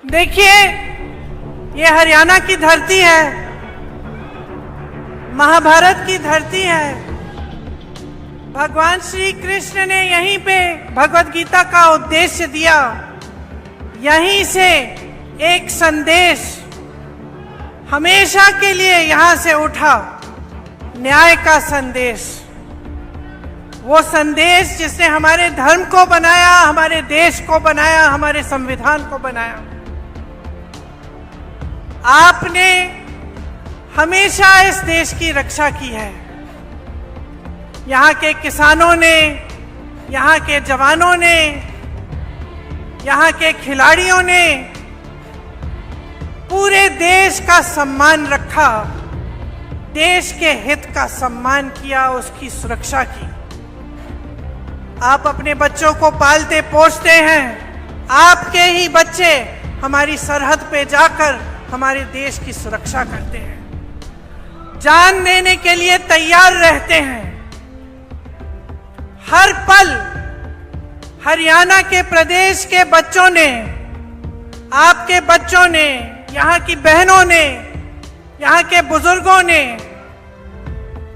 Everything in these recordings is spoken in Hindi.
देखिए, ये हरियाणा की धरती है, महाभारत की धरती है। भगवान श्री कृष्ण ने यहीं पे भगवत गीता का उद्देश्य दिया। यहीं से एक संदेश हमेशा के लिए यहां से उठा, न्याय का संदेश। वो संदेश जिसने हमारे धर्म को बनाया, हमारे देश को बनाया, हमारे संविधान को बनाया। आपने हमेशा इस देश की रक्षा की है। यहाँ के किसानों ने, यहाँ के जवानों ने, यहाँ के खिलाड़ियों ने पूरे देश का सम्मान रखा, देश के हित का सम्मान किया, उसकी सुरक्षा की। आप अपने बच्चों को पालते पोसते हैं, आपके ही बच्चे हमारी सरहद पे जाकर हमारे देश की सुरक्षा करते हैं, जान देने के लिए तैयार रहते हैं। हर पल हरियाणा के प्रदेश के बच्चों ने, आपके बच्चों ने, यहाँ की बहनों ने, यहाँ के बुजुर्गों ने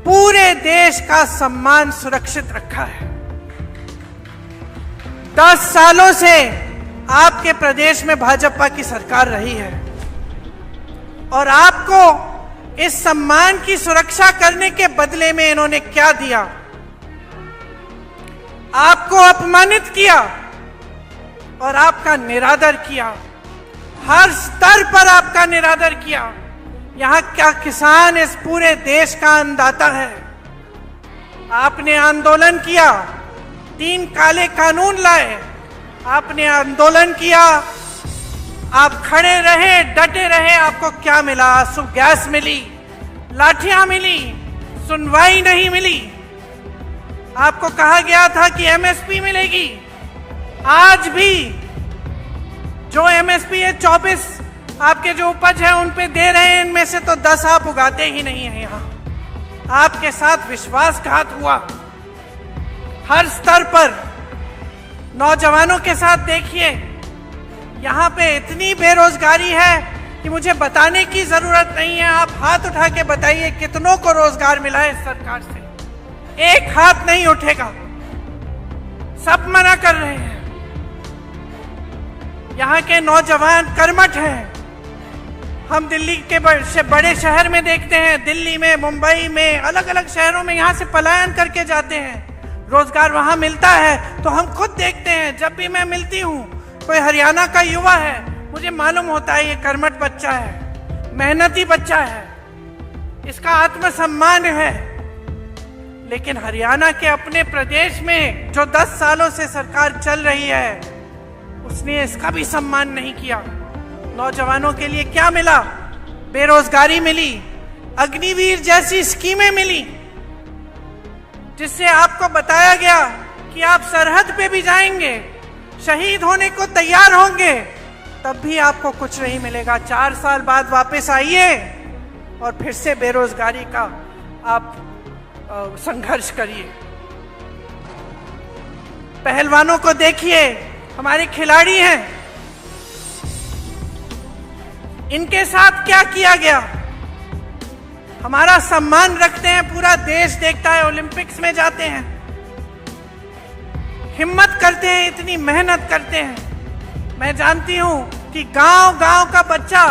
पूरे देश का सम्मान सुरक्षित रखा है। 10 सालों से आपके प्रदेश में भाजपा की सरकार रही है और आपको इस सम्मान की सुरक्षा करने के बदले में इन्होंने क्या दिया? आपको अपमानित किया और आपका निरादर किया। हर स्तर पर आपका निरादर किया। यहाँ क्या किसान इस पूरे देश का अन्नदाता है? आपने आंदोलन किया, 3 काले कानून लाए, आपने आंदोलन किया, आप खड़े रहे, डटे रहे। आपको क्या मिला? आंसू गैस मिली, लाठियां मिली, सुनवाई नहीं मिली। आपको कहा गया था कि एमएसपी मिलेगी। आज भी जो एमएसपी है 24 आपके जो उपज है उन पे दे रहे हैं, इनमें से तो 10 आप उगाते ही नहीं है। यहाँ आपके साथ विश्वासघात हुआ हर स्तर पर। नौजवानों के साथ देखिए, यहाँ पे इतनी बेरोजगारी है कि मुझे बताने की जरूरत नहीं है। आप हाथ उठा के बताइए कितनों को रोजगार मिला है इस सरकार से? एक हाथ नहीं उठेगा, सब मना कर रहे हैं। यहाँ के नौजवान कर्मठ हैं। हम दिल्ली के बड़े शहर में देखते हैं, दिल्ली में, मुंबई में, अलग अलग शहरों में यहाँ से पलायन करके जाते हैं। रोजगार वहां मिलता है तो हम खुद देखते हैं। जब भी मैं मिलती हूँ, कोई हरियाणा का युवा है, मुझे मालूम होता है ये कर्मठ बच्चा है, मेहनती बच्चा है, इसका आत्मसम्मान है। लेकिन हरियाणा के अपने प्रदेश में जो 10 सालों से सरकार चल रही है, उसने इसका भी सम्मान नहीं किया। नौजवानों के लिए क्या मिला? बेरोजगारी मिली, अग्निवीर जैसी स्कीमें मिली, जिससे आपको बताया गया कि आप सरहद पे भी जाएंगे, शहीद होने को तैयार होंगे, तब भी आपको कुछ नहीं मिलेगा। 4 साल बाद वापस आइए और फिर से बेरोजगारी का आप संघर्ष करिए। पहलवानों को देखिए, हमारे खिलाड़ी हैं, इनके साथ क्या किया गया? हमारा सम्मान रखते हैं, पूरा देश देखता है, ओलंपिक्स में जाते हैं, हिम्मत करते हैं, इतनी मेहनत करते हैं। मैं जानती हूं कि गांव-गांव का बच्चा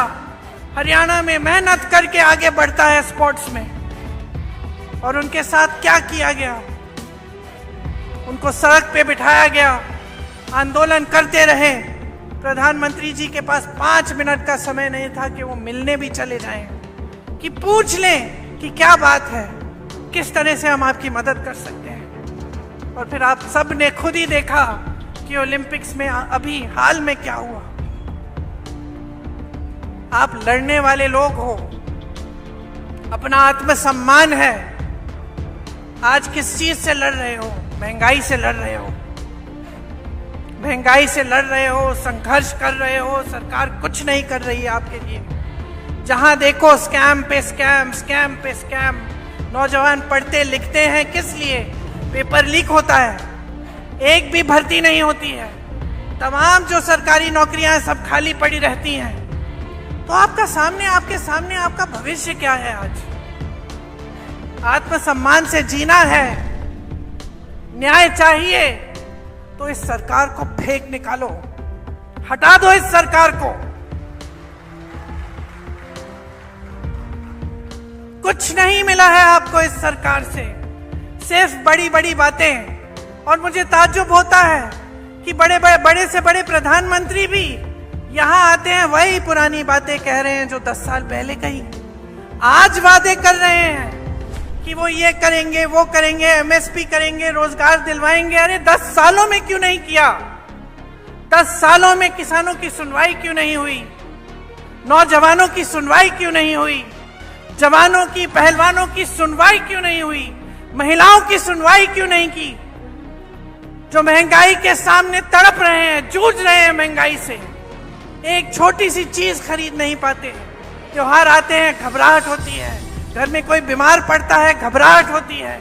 हरियाणा में मेहनत करके आगे बढ़ता है स्पोर्ट्स में। और उनके साथ क्या किया गया? उनको सड़क पे बिठाया गया, आंदोलन करते रहे। प्रधानमंत्री जी के पास 5 मिनट का समय नहीं था कि वो मिलने भी चले जाएं, कि पूछ लें कि क्या बात है, किस तरह से हम आपकी मदद कर सकते हैं। और फिर आप सब ने खुद ही देखा कि ओलंपिक्स में अभी हाल में क्या हुआ। आप लड़ने वाले लोग हो, अपना आत्मसम्मान है। आज किस चीज से लड़ रहे हो? महंगाई से लड़ रहे हो, महंगाई से लड़ रहे हो, संघर्ष कर रहे हो। सरकार कुछ नहीं कर रही है आपके लिए। जहां देखो स्कैम पे स्कैम, स्कैम पे स्कैम। नौजवान पढ़ते लिखते हैं किस लिए? पेपर लीक होता है, एक भी भर्ती नहीं होती है। तमाम जो सरकारी नौकरियां हैं सब खाली पड़ी रहती हैं। तो आपके सामने आपका भविष्य क्या है? आज आत्मसम्मान से जीना है, न्याय चाहिए, तो इस सरकार को फेंक निकालो, हटा दो इस सरकार को। कुछ नहीं मिला है आपको इस सरकार से, सिर्फ बड़ी बड़ी बातें। और मुझे ताज्जुब होता है कि बड़े से बड़े प्रधानमंत्री भी यहां आते हैं, वही पुरानी बातें कह रहे हैं जो 10 साल पहले कही। आज वादे कर रहे हैं कि वो ये करेंगे, वो करेंगे, एमएसपी करेंगे, रोजगार दिलवाएंगे। अरे 10 सालों में क्यों नहीं किया? 10 सालों में किसानों की सुनवाई क्यों नहीं हुई? नौजवानों की सुनवाई क्यों नहीं हुई? जवानों की, पहलवानों की सुनवाई क्यों नहीं हुई? महिलाओं की सुनवाई क्यों नहीं की? जो महंगाई के सामने तड़प रहे हैं, जूझ रहे हैं महंगाई से, एक छोटी सी चीज खरीद नहीं पाते। त्योहार आते हैं, घबराहट होती है, घर में कोई बीमार पड़ता है, घबराहट होती है,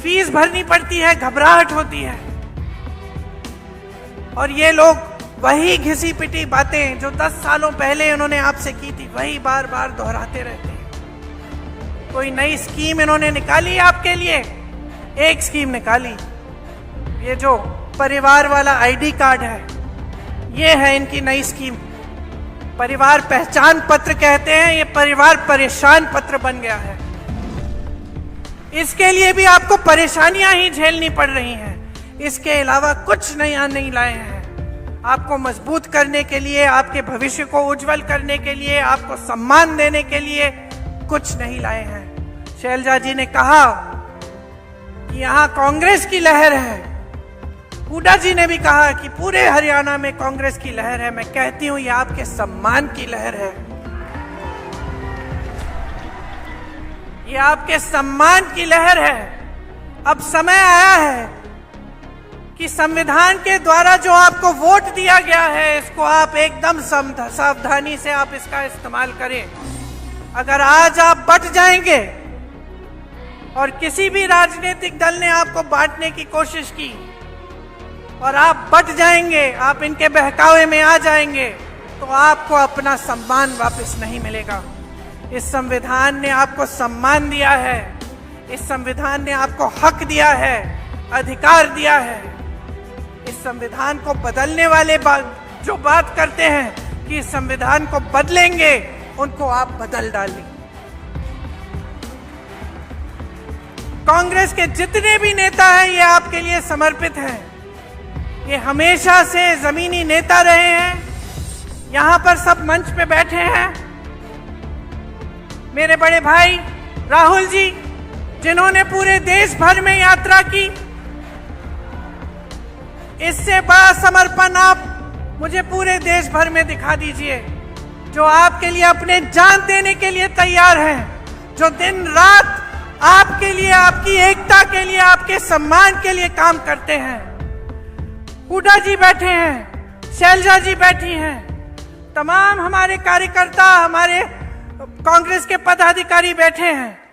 फीस भरनी पड़ती है, घबराहट होती है। और ये लोग वही घिसी पिटी बातें जो 10 सालों पहले उन्होंने आपसे की थी, वही बार बार दोहराते रहते हैं। कोई नई स्कीम इन्होंने निकाली आपके लिए? एक स्कीम निकाली, ये जो परिवार वाला आईडी कार्ड है, ये है इनकी नई स्कीम। परिवार पहचान पत्र कहते हैं, ये परिवार परेशान पत्र बन गया है। इसके लिए भी आपको परेशानियां ही झेलनी पड़ रही हैं। इसके अलावा कुछ नया नहीं लाए हैं। आपको मजबूत करने के लिए, आपके भविष्य को उज्जवल करने के लिए, आपको सम्मान देने के लिए कुछ नहीं लाए हैं। शैलजा जी ने कहा कि यहां कांग्रेस की लहर है। हुड्डा जी ने भी कहा कि पूरे हरियाणा में कांग्रेस की लहर है। मैं कहती हूं ये आपके सम्मान की लहर है, ये आपके सम्मान की लहर है। अब समय आया है कि संविधान के द्वारा जो आपको वोट दिया गया है, इसको आप एकदम सावधानी से आप इसका इस्तेमाल करें। अगर आज आप बट जाएंगे और किसी भी राजनीतिक दल ने आपको बांटने की कोशिश की और आप बट जाएंगे, आप इनके बहकावे में आ जाएंगे, तो आपको अपना सम्मान वापस नहीं मिलेगा। इस संविधान ने आपको सम्मान दिया है, इस संविधान ने आपको हक दिया है, अधिकार दिया है। इस संविधान को बदलने वाले जो बात करते हैं कि इस संविधान को बदलेंगे, उनको आप बदल डालें। कांग्रेस के जितने भी नेता हैं, ये आपके लिए समर्पित हैं। ये हमेशा से जमीनी नेता रहे हैं, यहां पर सब मंच पे बैठे हैं। मेरे बड़े भाई राहुल जी, जिन्होंने पूरे देश भर में यात्रा की, इससे बड़ा समर्पण आप मुझे पूरे देश भर में दिखा दीजिए, जो आपके लिए अपने जान देने के लिए तैयार हैं, जो दिन रात आपके लिए, आपकी एकता के लिए, आपके सम्मान के लिए काम करते हैं। हुड्डा जी बैठे हैं, शैलजा जी बैठी हैं, तमाम हमारे कार्यकर्ता, हमारे कांग्रेस के पदाधिकारी बैठे हैं।